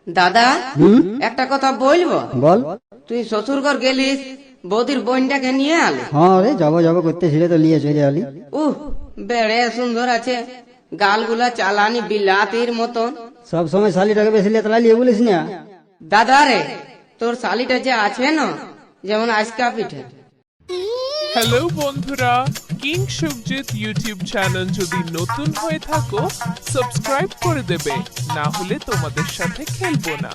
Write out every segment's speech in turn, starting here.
দাদা একটা কথা বলবো। বল। তুই শ্বশুরঘর গেলিস, বৌদির বোনটাকে নিয়ে আলি? হ্যাঁ রে, যাবো যাবো করতেছিলে তো নিয়ে চলে আলি। বেড়ে সুন্দর আছে, গালগুলা চালানি বিলাতির মতন। সব সময় শালিটাকে বেশি লেতলা নিয়ে বলিস না। দাদা রে, তোর শালিটা যে আছে না, যেমন আজকা পিঠে। হ্যালো বন্ধুরা, কিং সুখজিৎ ইউটিউব চ্যানেল যদি নতুন হয়ে থাকো সাবস্ক্রাইব করে দেবে, না হলে তোমাদের সাথে খেলবো না।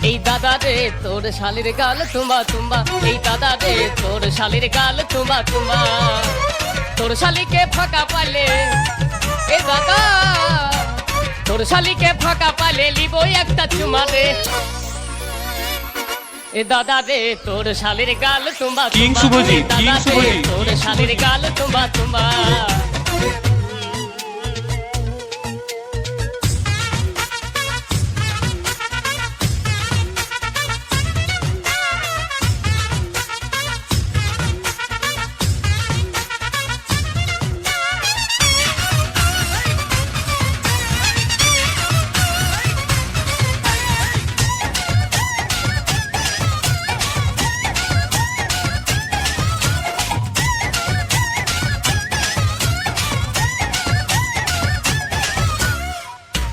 এই দাদা রে তোর শালির গাল তুম্বা তুম্বা, এই দাদা রে তোর শালির গাল তুম্বা তুম্বা, তোর শালিকে ফাঁকা পালে এ দাদা, তোর শালিকে ফাঁকা পালে লিব একটা চুমা রে। এ দাদা রে তোর শালির গাল তুম্বা তুম্বা, দাদা রে তোর শালির গাল তুম্বা তুম্বা।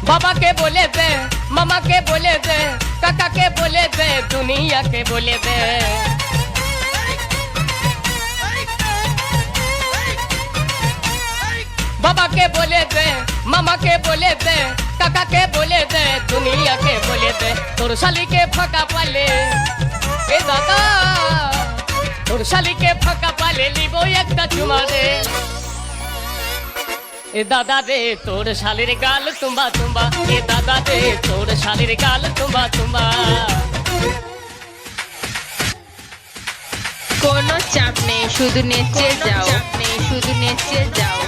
बाबा के बोले दे, मामा के बोले दे, काका के बोले दे, दुनिया के बोले दे। बाबा के बोले दे, मामा के बोले दे, काका के बोले दे, दुनिया के बोले दे। तोर शाली के फका पाले ए दादा, तोर शाली के फका पाले लिबो एकटा चुमा रे। ए दादा रे तोर शालिर गाल तुम्बा तुम्बा, ए दादा रे तोर शालिर गाल तुम्बा तुम्बा। কোনো চাপ নেই, শুধু নেচে যাও, শুধু নেচে যাও।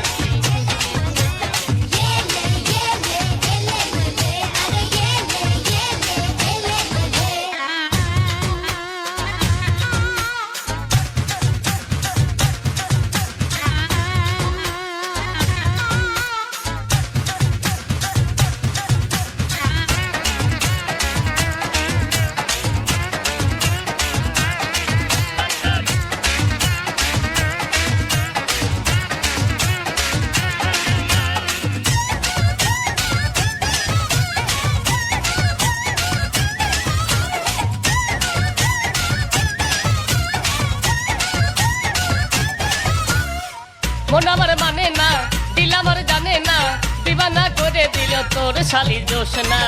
মন আমার মানে না, দিল আমার জানে না, দিবানা করে দিল তোর শালি জোসনা।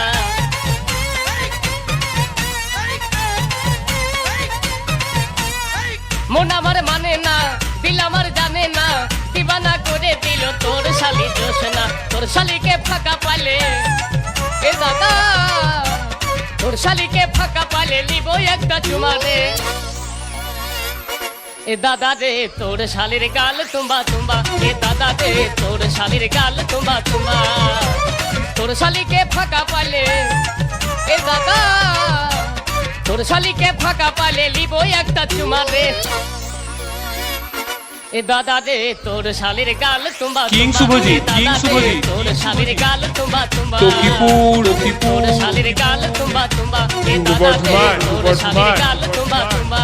মন আমার মানে না, দিল আমার জানে না, দিবানা করে দিল তোর শালি জোসনা। তোর শালিকে ফাঁকা পালে এ দাদা, তোর শালিকে ফাঁকা পালে লিব একটা চুমা রে। ए दादा रे तोर शालिर गाल तुम्बा तुम्बा, ए दादा रे तोर शालिर गाल तुम्बा तुम्बा। तोर शाली के फाका पाले ए दादा, तोर शाली के फाका पाले लिबो एकटा चुमा रे। ए दादा रे तोर शालिर गाल तुम्बा तुम्बा, ए दादा रे तोर शालिर गाल तुम्बा तुम्बा। तोर शालिर गाल तुम्बा तुम्बा, ए दादा रे तोर शालिर गाल तुम्बा तुम्बा।